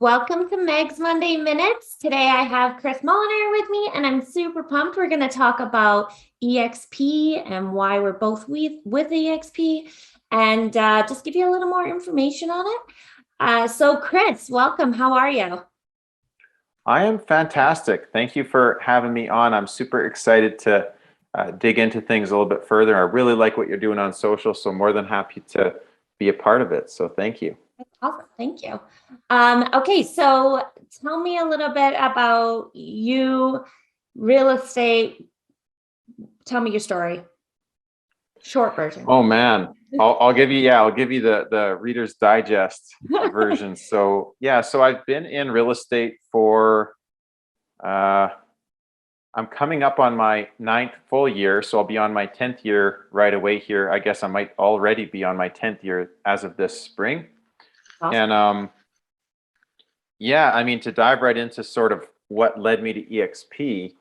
Welcome to MEGS Monday Minutes. Today I have Chris Molenaar with me, and I'm super pumped. We're going to talk about EXP and why we're both with EXP, and just give you a little more information on it. So Chris, welcome. How are you? I am fantastic. Thank you for having me on. I'm super excited to dig into things a little bit further. I really like what you're doing on social, so more than happy to be a part of it. So thank you. Awesome. Thank you. Okay, so tell me a little bit about you, real estate. Tell me your story. Short version. Oh man, I'll give you the Reader's Digest version. So I've been in real estate for I'm coming up on my 9th full year, so I'll be on my 10th year right away here. I guess I might already be on my 10th year as of this spring. Awesome. And I mean, to dive right into sort of what led me to EXP,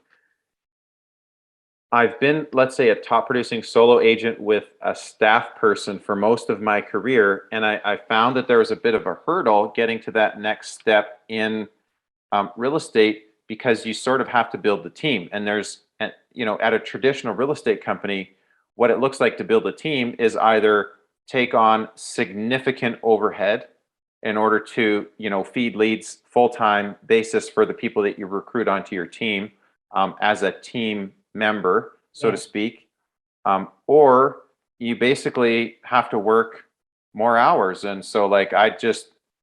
I've been, let's say, a top producing solo agent with a staff person for most of my career. And I found that there was a bit of a hurdle getting to that next step in real estate, because you sort of have to build the team. And there's, at a traditional real estate company, what it looks like to build a team is either take on significant overhead in order to, feed leads full-time basis for the people that you recruit onto your team as a team member, so to speak, or you basically have to work more hours. And so, like,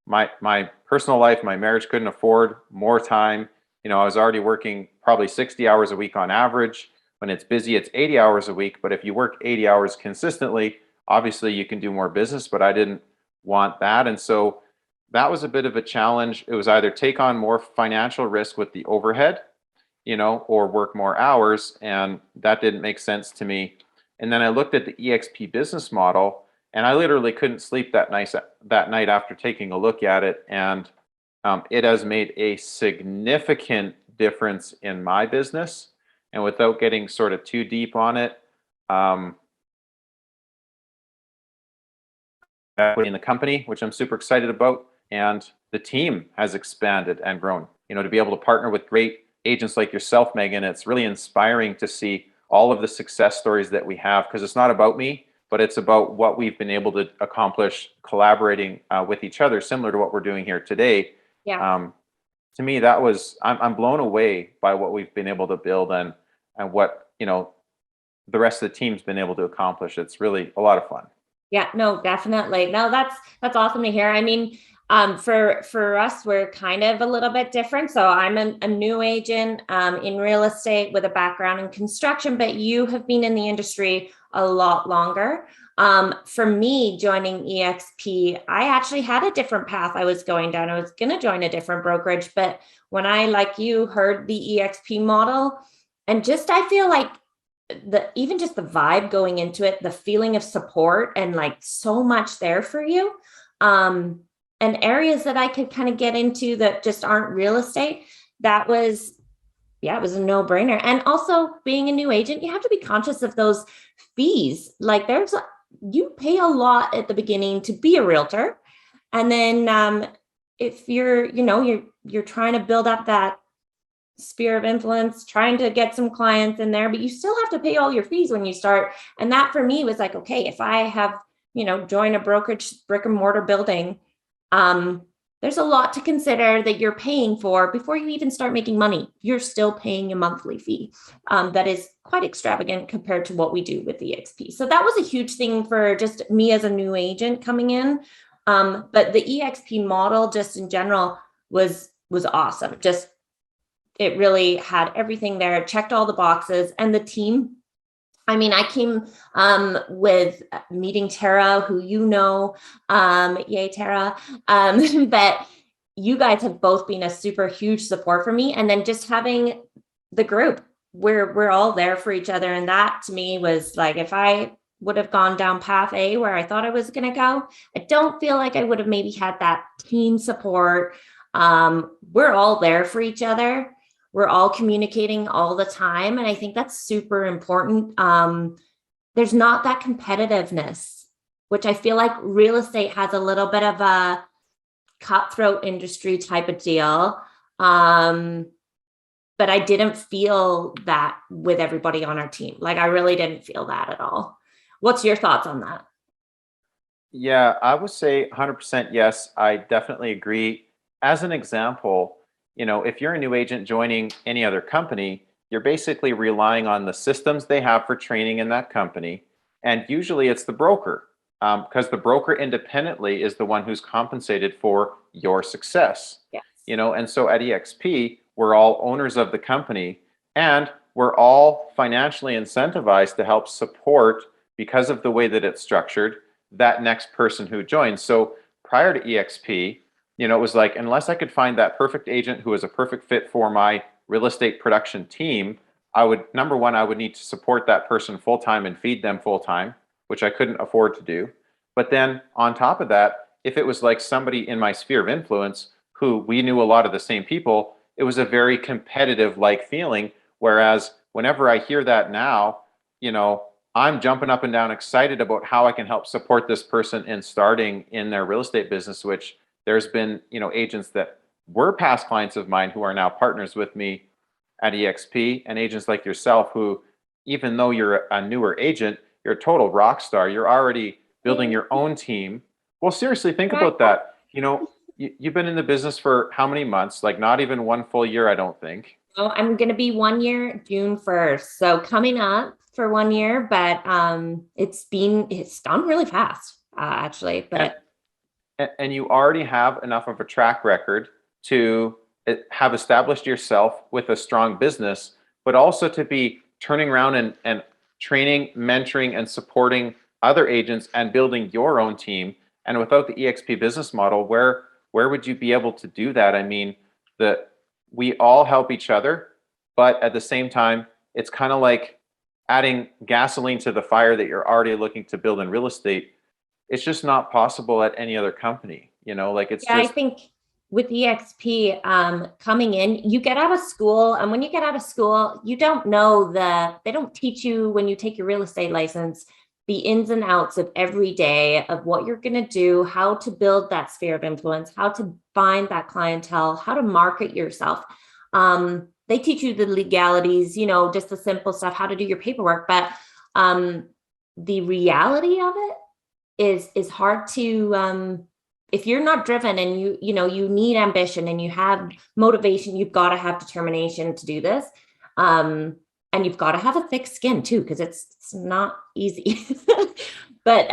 my personal life, my marriage couldn't afford more time. I was already working probably 60 hours a week on average. When it's busy, it's 80 hours a week. But if you work 80 hours consistently, obviously you can do more business, but I didn't want that. And so that was a bit of a challenge. It was either take on more financial risk with the overhead, or work more hours. And that didn't make sense to me. And then I looked at the EXP business model, and I literally couldn't sleep that night after taking a look at it. And it has made a significant difference in my business. And without getting sort of too deep on it, in the company, which I'm super excited about, and the team has expanded and grown. To be able to partner with great agents like yourself, Megan, it's really inspiring to see all of the success stories that we have, because it's not about me, but it's about what we've been able to accomplish collaborating with each other, similar to what we're doing here today. Yeah. To me, I'm blown away by what we've been able to build and what, the rest of the team's been able to accomplish. It's really a lot of fun. Yeah, no, definitely. No, that's awesome to hear. I mean, for us, we're kind of a little bit different. So I'm a new agent in real estate with a background in construction, but you have been in the industry a lot longer. For me, joining EXP, I actually had a different path I was going down. I was going to join a different brokerage, but when I, like you, heard the EXP model, and I feel like even just the vibe going into it, the feeling of support, and like so much there for you, and areas that I could kind of get into that just aren't real estate. It was a no-brainer. And also, being a new agent, you have to be conscious of those fees. Like, you pay a lot at the beginning to be a realtor, and then if you're trying to build up that sphere of influence, trying to get some clients in there, but you still have to pay all your fees when you start. And that for me was like, okay, if I have, joined a brokerage brick and mortar building, there's a lot to consider that you're paying for before you even start making money. You're still paying a monthly fee that is quite extravagant compared to what we do with the EXP. So that was a huge thing for just me as a new agent coming in. But the EXP model, just in general, was awesome. It really had everything there, checked all the boxes. And the team, I mean, I came with meeting Tara, who yay, Tara. But you guys have both been a super huge support for me. And then just having the group where we're all there for each other. And that to me was like, if I would have gone down path A where I thought I was going to go, I don't feel like I would have maybe had that team support. We're all there for each other. We're all communicating all the time. And I think that's super important. There's not that competitiveness, which I feel like real estate has a little bit of cutthroat industry type of deal. But I didn't feel that with everybody on our team. Like, I really didn't feel that at all. What's your thoughts on that? Yeah, I would say 100% yes. I definitely agree. As an example, if you're a new agent joining any other company, you're basically relying on the systems they have for training in that company. And usually it's the broker, because the broker independently is the one who's compensated for your success. Yes. And so at EXP, we're all owners of the company, and we're all financially incentivized to help support, because of the way that it's structured, that next person who joins. So prior to EXP, it was like, unless I could find that perfect agent who is a perfect fit for my real estate production team, I would, number one, I would need to support that person full time and feed them full time, which I couldn't afford to do. But then on top of that, if it was like somebody in my sphere of influence who we knew a lot of the same people, it was a very competitive like feeling. Whereas whenever I hear that now, I'm jumping up and down excited about how I can help support this person in starting in their real estate business, which there's been, agents that were past clients of mine who are now partners with me at EXP, and agents like yourself who, even though you're a newer agent, you're a total rock star. You're already building your own team. Well, seriously, think about that. You've been in the business for how many months? Like, not even one full year, I don't think. Oh, I'm going to be 1 year, June 1st. So coming up for 1 year, but it's gone really fast, actually. And But and you already have enough of a track record to have established yourself with a strong business, but also to be turning around and training, mentoring, and supporting other agents and building your own team. And without the EXP business model, where would you be able to do that? I mean, we all help each other, but at the same time, it's kind of like adding gasoline to the fire that you're already looking to build in real estate. It's just not possible at any other company. Like, it's yeah, I just, think with EXP, coming in, you get out of school, and when you get out of school, you don't know they don't teach you when you take your real estate license the ins and outs of every day of what you're going to do, how to build that sphere of influence, how to find that clientele, how to market yourself. They teach you the legalities, just the simple stuff, how to do your paperwork, but the reality of it is hard to if you're not driven, and you need ambition and you have motivation, you've got to have determination to do this, and you've got to have a thick skin too, because it's not easy. But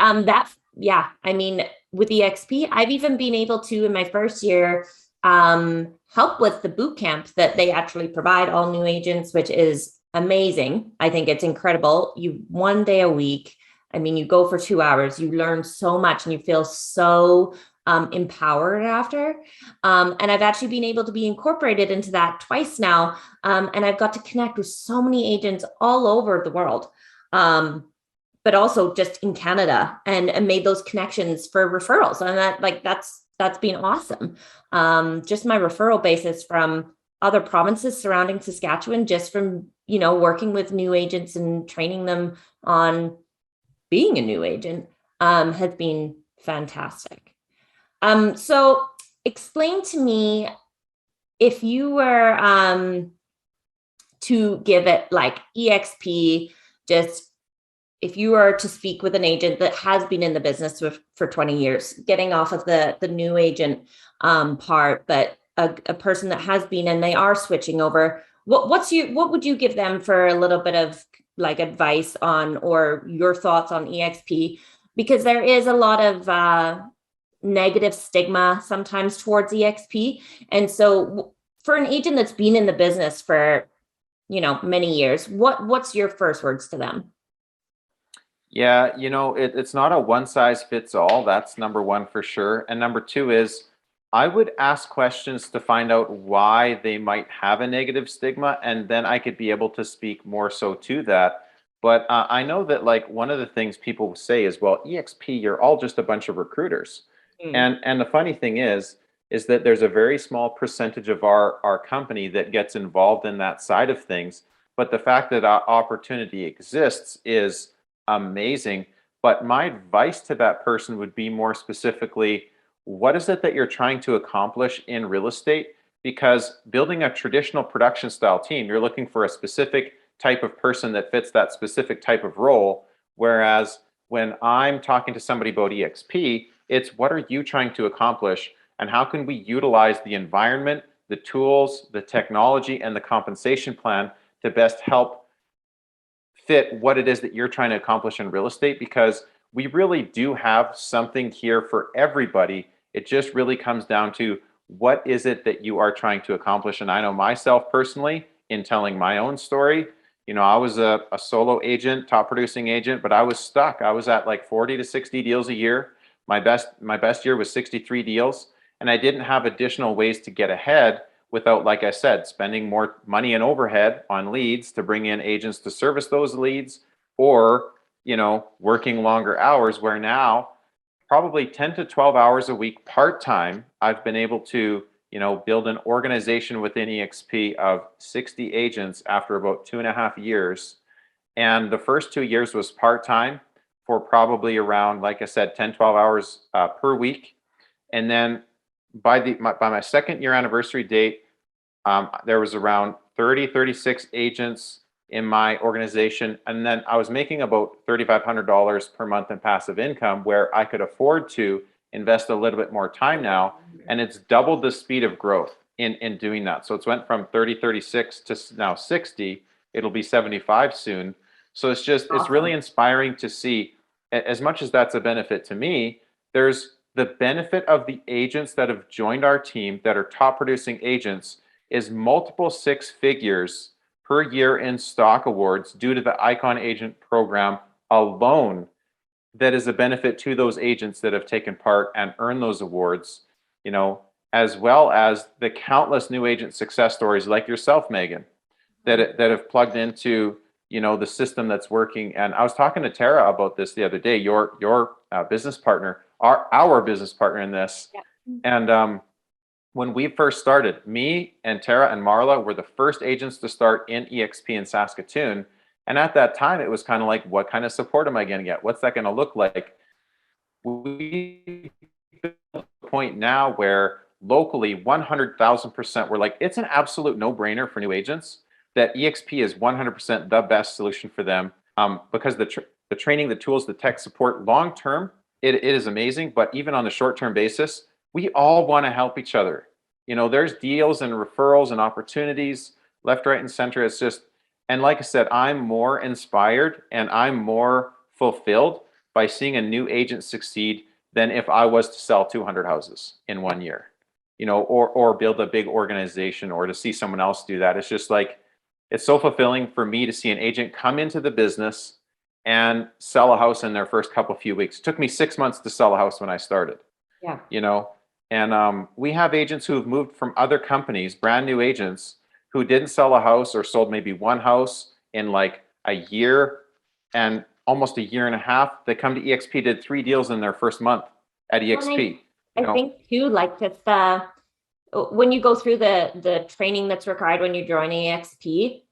yeah, I mean, with EXP, I've even been able to, in my first year, help with the boot camp that they actually provide all new agents, which is amazing. I think it's incredible. You 1 day a week. I mean, you go for 2 hours, you learn so much, and you feel so empowered after. And I've actually been able to be incorporated into that twice now. And I've got to connect with so many agents all over the world, but also just in Canada, and made those connections for referrals. And that's been awesome. Just my referral basis from other provinces surrounding Saskatchewan, just from, working with new agents and training them on being a new agent, has been fantastic. So explain to me, if you were to give it like EXP, just if you were to speak with an agent that has been in the business for 20 years, getting off of the new agent part, but a person that has been, and they are switching over, what would you give them for a little bit of like advice on, or your thoughts on EXP? Because there is a lot of negative stigma sometimes towards EXP. And so for an agent that's been in the business for, many years, what's your first words to them? yeah, it's not a one size fits all. That's number one for sure. And number two is, I would ask questions to find out why they might have a negative stigma, and then I could be able to speak more so to that. But I know that, like, one of the things people say is, well, EXP, you're all just a bunch of recruiters. Mm. And the funny thing is that there's a very small percentage of our company that gets involved in that side of things. But the fact that opportunity exists is amazing. But my advice to that person would be more specifically, what is it that you're trying to accomplish in real estate? Because building a traditional production style team, you're looking for a specific type of person that fits that specific type of role. Whereas when I'm talking to somebody about EXP, it's what are you trying to accomplish and how can we utilize the environment, the tools, the technology, and the compensation plan to best help fit what it is that you're trying to accomplish in real estate? Because we really do have something here for everybody. It just really comes down to what is it that you are trying to accomplish. And I know myself personally, in telling my own story, I was a solo agent, top producing agent, but I was stuck. I was at like 40 to 60 deals a year. My best year was 63 deals, and I didn't have additional ways to get ahead without, like I said, spending more money and overhead on leads to bring in agents to service those leads, or working longer hours, where now probably 10 to 12 hours a week part-time, I've been able to build an organization within EXP of 60 agents after about 2.5 years. And the first 2 years was part-time for probably around, like I said, 10, 12 hours per week. And then by my second year anniversary date, there was around 36 agents in my organization. And then I was making about $3,500 per month in passive income, where I could afford to invest a little bit more time now. And it's doubled the speed of growth in doing that. So it's went from 36 to now 60. It'll be 75 soon. So it's really inspiring to see, as much as that's a benefit to me, there's the benefit of the agents that have joined our team that are top producing agents is multiple six figures per year in stock awards due to the Icon Agent program alone. That is a benefit to those agents that have taken part and earned those awards, as well as the countless new agent success stories like yourself, Megan, that have plugged into, the system that's working. And I was talking to Tara about this the other day, your business partner, our business partner in this. Yeah. And when we first started, me and Tara and Marla were the first agents to start in EXP in Saskatoon. And at that time, it was kind of like, what kind of support am I going to get? What's that going to look like? We built a point now where locally 100,000% we're like, it's an absolute no-brainer for new agents that EXP is 100% the best solution for them, because the training, the tools, the tech support, long-term, it is amazing. But even on the short-term basis, we all want to help each other. There's deals and referrals and opportunities left, right, and center. It's just, and like I said, I'm more inspired and I'm more fulfilled by seeing a new agent succeed than if I was to sell 200 houses in 1 year, or build a big organization, or to see someone else do that. It's just like, it's so fulfilling for me to see an agent come into the business and sell a house in their first few weeks. It took me 6 months to sell a house when I started. Yeah. And we have agents who have moved from other companies, brand new agents, who didn't sell a house or sold maybe one house in like a year and almost a year and a half. They come to EXP, did 3 deals in their first month at EXP. I think too, like just when you go through the training that's required when you join EXP,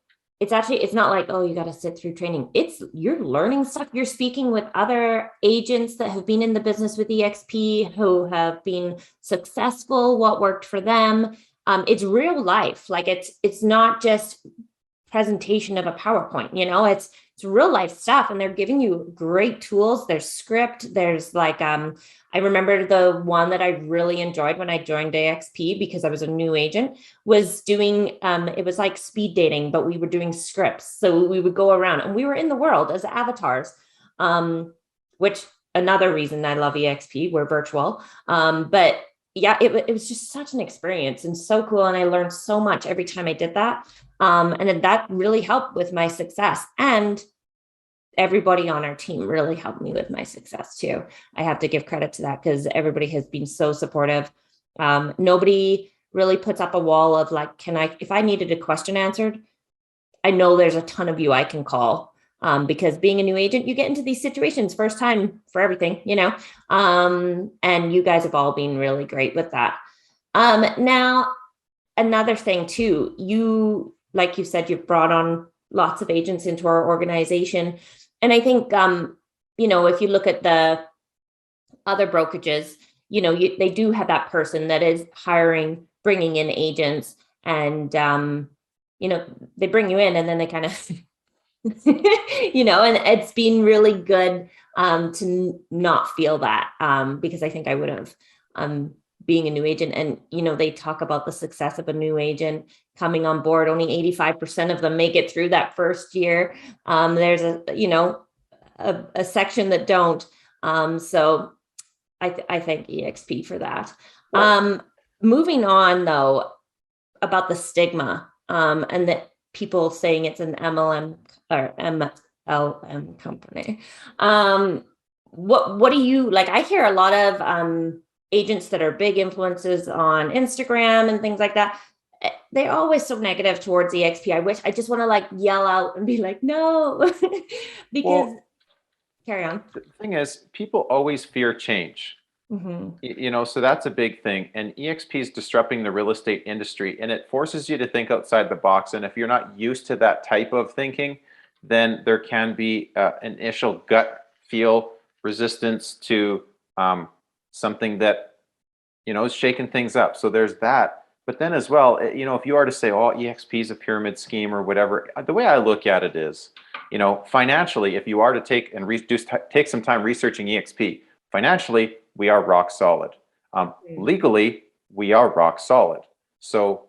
it's not like, oh, you got to sit through training. You're learning stuff. You're speaking with other agents that have been in the business with EXP, who have been successful, what worked for them. It's real life. Like it's not just presentation of a PowerPoint, it's real life stuff. And they're giving you great tools. There's script. There's like, I remember the one that I really enjoyed when I joined AXP, because I was a new agent, was doing, it was like speed dating, but we were doing scripts. So we would go around and we were in the world as avatars, which another reason I love EXP, we're virtual. But yeah, it was just such an experience and so cool. And I learned so much every time I did that. And then that really helped with my success. And everybody on our team really helped me with my success too. I have to give credit to that, because everybody has been so supportive. Nobody really puts up a wall of like, if I needed a question answered, I know there's a ton of you I can call. Because being a new agent, you get into these situations first time for everything, and you guys have all been really great with that. Now, another thing too, like you said, you've brought on lots of agents into our organization. And I think, if you look at the other brokerages, they do have that person that is hiring, bringing in agents, and they bring you in and then they kind of and it's been really good to not feel that, because I think I would have, being a new agent, and they talk about the success of a new agent coming on board. Only 85% of them make it through that first year. There's a section that don't. So I thank EXP for that. Moving on though, about the stigma, and that people saying it's an MLM or MLM company. What do you like? I hear a lot of agents that are big influences on Instagram and things like that. They're always so negative towards EXP. I just want to like yell out and be like, no, because carry on. The thing is, people always fear change. So that's a big thing. And EXP is disrupting the real estate industry, and it forces you to think outside the box. And if you're not used to that type of thinking, then there can be an initial gut feel resistance to something that, is shaking things up. So there's that. But then as well, if you are to say, oh, EXP is a pyramid scheme or whatever, the way I look at it is, financially, if you are to take some time researching EXP, financially, we are rock solid. Legally, we are rock solid. So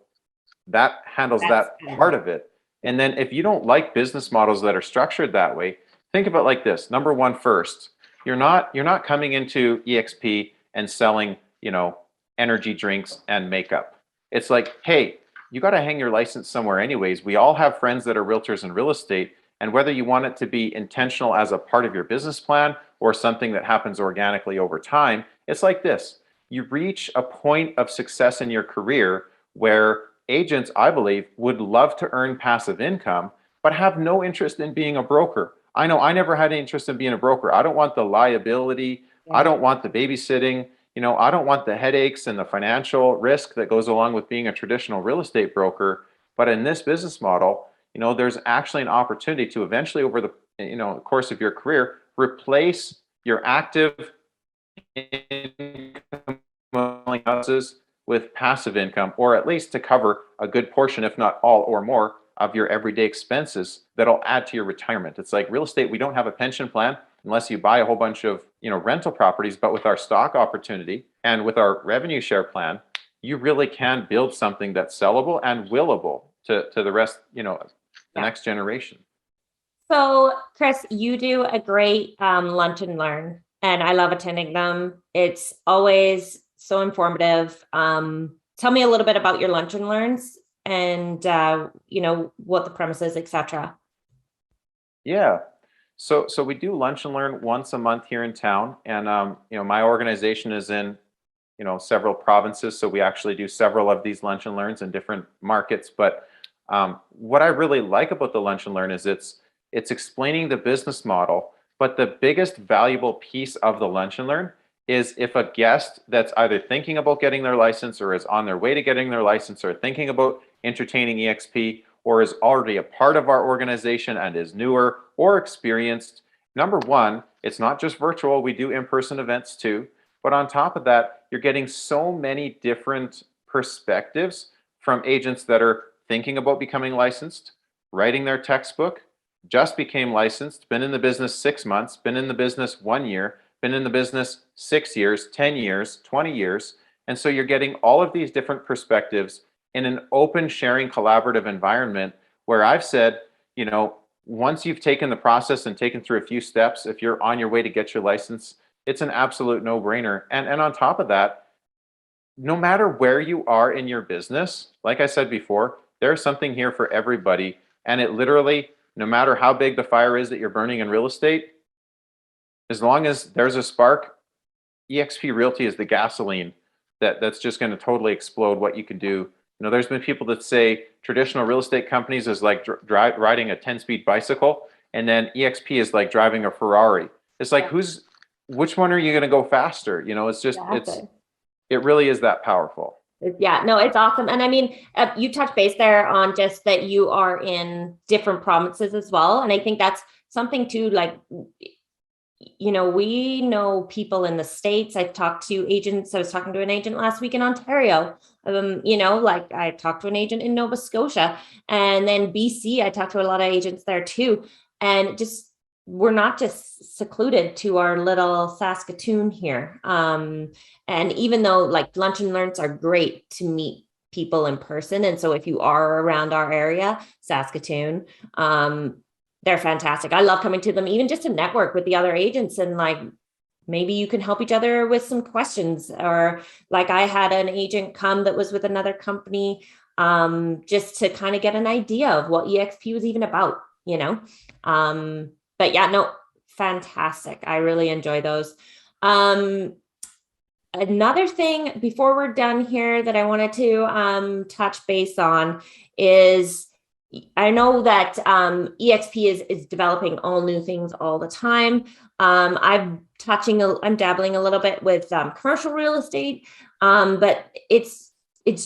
that handles that part of it. And then if you don't like business models that are structured that way, think about it like this. Number one, first, you're not coming into EXP and selling, energy drinks and makeup. It's like, hey, you got to hang your license somewhere anyways. We all have friends that are realtors in real estate. And whether you want it to be intentional as a part of your business plan or something that happens organically over time, it's like this. You reach a point of success in your career where agents, I believe, would love to earn passive income, but have no interest in being a broker. I know I never had any interest in being a broker. I don't want the liability. I don't want the babysitting. I don't want the headaches and the financial risk that goes along with being a traditional real estate broker. But in this business model, there's actually an opportunity to eventually, over the course of your career, replace your active income houses with passive income, or at least to cover a good portion, if not all or more, of your everyday expenses that'll add to your retirement. It's like real estate. We don't have a pension plan unless you buy a whole bunch of rental properties, but with our stock opportunity and with our revenue share plan, you really can build something that's sellable and willable to the rest, the next generation. So, Chris, you do a great lunch and learn, and I love attending them. It's always so informative. Tell me a little bit about your lunch and learns, and what the premise is, etc. Yeah. So we do lunch and learn once a month here in town, and my organization is in several provinces, so we actually do several of these lunch and learns in different markets. But what I really like about the lunch and learn is it's explaining the business model, but the biggest valuable piece of the lunch and learn is if a guest that's either thinking about getting their license or is on their way to getting their license or thinking about entertaining EXP or is already a part of our organization and is newer or experienced, number one, it's not just virtual, we do in-person events too, but on top of that, you're getting so many different perspectives from agents that are thinking about becoming licensed, writing their textbook, just became licensed, been in the business 6 months, been in the business 1 year, been in the business 6 years, 10 years, 20 years. And so you're getting all of these different perspectives in an open, sharing, collaborative environment where I've said, once you've taken the process and taken through a few steps, if you're on your way to get your license, it's an absolute no-brainer. And on top of that, no matter where you are in your business, like I said before, there's something here for everybody. And it literally, no matter how big the fire is that you're burning in real estate, as long as there's a spark, EXP Realty is the gasoline that's just going to totally explode what you can do. There's been people that say traditional real estate companies is like riding a 10-speed bicycle, and then EXP is like driving a Ferrari. It's like, which one are you going to go faster? It's just, it really is that powerful. Yeah, no, it's awesome. And I mean, you touched base there on just that you are in different provinces as well. And I think that's something too, like we know people in the States. I've talked to agents. I was talking to an agent last week in Ontario. Like I talked to an agent in Nova Scotia, and then BC, I talked to a lot of agents there too. And just, we're not just secluded to our little Saskatoon here. And even though like lunch and learns are great to meet people in person. And so if you are around our area, Saskatoon, they're fantastic. I love coming to them, even just to network with the other agents, and like maybe you can help each other with some questions. Or like I had an agent come that was with another company, just to kind of get an idea of what EXP was even about. But yeah, no, fantastic. I really enjoy those. Another thing before we're done here that I wanted to touch base on is, I know that EXP is developing all new things all the time. I'm dabbling a little bit with commercial real estate, but it's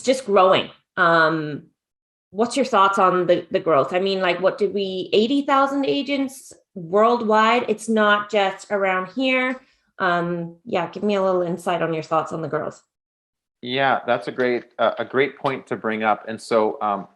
just growing. What's your thoughts on the growth? I mean, like, what did we, 80,000 agents worldwide? It's not just around here. Yeah, give me a little insight on your thoughts on the growth. Yeah, that's a great point to bring up. And so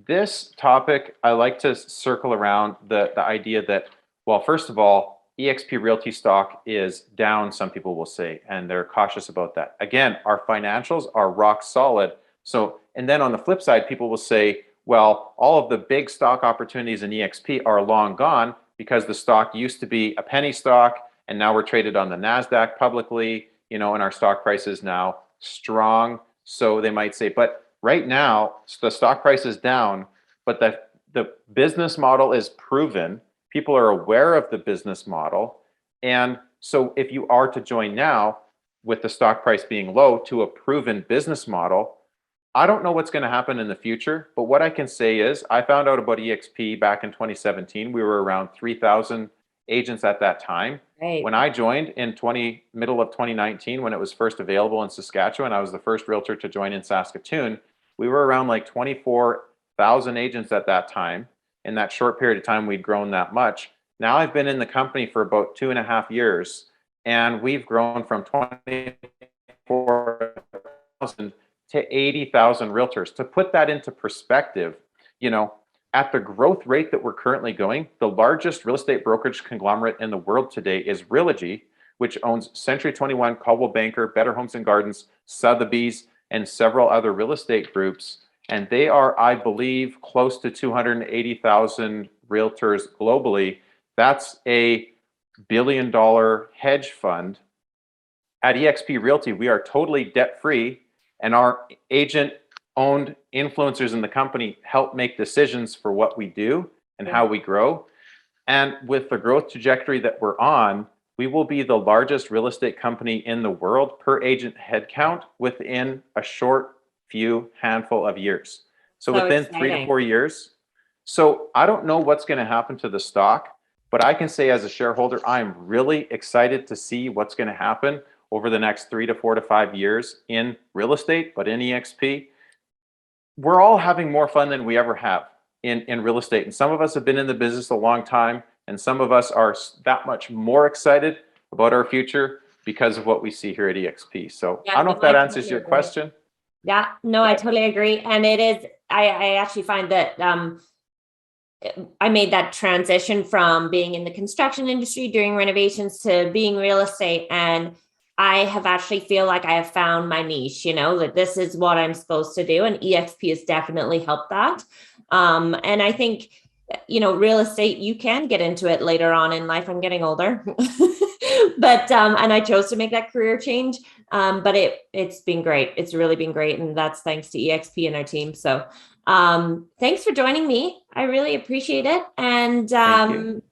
this topic, I like to circle around the idea that, well, first of all, EXP Realty stock is down, some people will say, and they're cautious about that. Again, our financials are rock solid. So, and then on the flip side, people will say, well, all of the big stock opportunities in EXP are long gone because the stock used to be a penny stock, and now we're traded on the NASDAQ publicly, and our stock price is now strong. So they might say, but right now the stock price is down, but the business model is proven. People are aware of the business model. And so if you are to join now with the stock price being low to a proven business model, I don't know what's going to happen in the future, but what I can say is I found out about EXP back in 2017. We were around 3,000 agents at that time. Right. When I joined in middle of 2019, when it was first available in Saskatchewan, I was the first realtor to join in Saskatoon. We were around like 24,000 agents at that time. In that short period of time, we'd grown that much. Now I've been in the company for about 2.5 years, and we've grown from 24,000 to 80,000 realtors. To put that into perspective, at the growth rate that we're currently going, the largest real estate brokerage conglomerate in the world today is Realty, which owns Century 21, Coldwell Banker, Better Homes and Gardens, Sotheby's, and several other real estate groups. And they are, I believe, close to 280,000 realtors globally. That's a billion-dollar hedge fund. At EXP Realty, we are totally debt-free, and our agent-owned influencers in the company help make decisions for what we do and how we grow. And with the growth trajectory that we're on, we will be the largest real estate company in the world per agent headcount within a short few handful of years. So within exciting. 3 to 4 years. So I don't know what's going to happen to the stock, but I can say as a shareholder, I'm really excited to see what's going to happen over the next 3 to 4 to 5 years in real estate, but in EXP. We're all having more fun than we ever have in real estate. And some of us have been in the business a long time, and some of us are that much more excited about our future because of what we see here at EXP. So Yeah, I don't know if that answers totally your agree. question. Yeah, no, I totally agree. And it is, I actually find that I made that transition from being in the construction industry doing renovations to being real estate. And I have actually feel like I have found my niche, that this is what I'm supposed to do. And EXP has definitely helped that. And I think, real estate, you can get into it later on in life. I'm getting older, but, and I chose to make that career change. But it's been great. It's really been great. And that's thanks to EXP and our team. So, thanks for joining me. I really appreciate it. And, Thank you.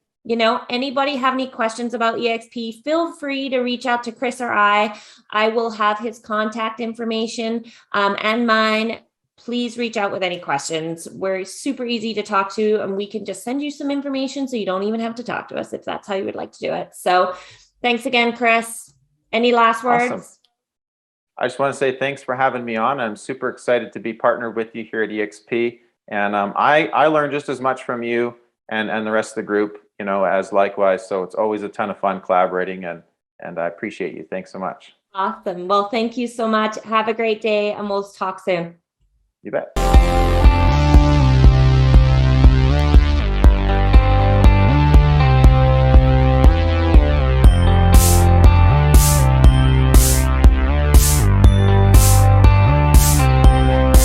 Anybody have any questions about EXP, feel free to reach out to Chris or I. I will have his contact information and mine. Please reach out with any questions. We're super easy to talk to, and we can just send you some information so you don't even have to talk to us if that's how you would like to do it. So thanks again, Chris. Any last words? Awesome. I just want to say thanks for having me on. I'm super excited to be partnered with you here at EXP. And I learned just as much from you and the rest of the group, as likewise. So it's always a ton of fun collaborating, and I appreciate you. Thanks so much. Awesome. Well, thank you so much. Have a great day, and we'll talk soon. You bet.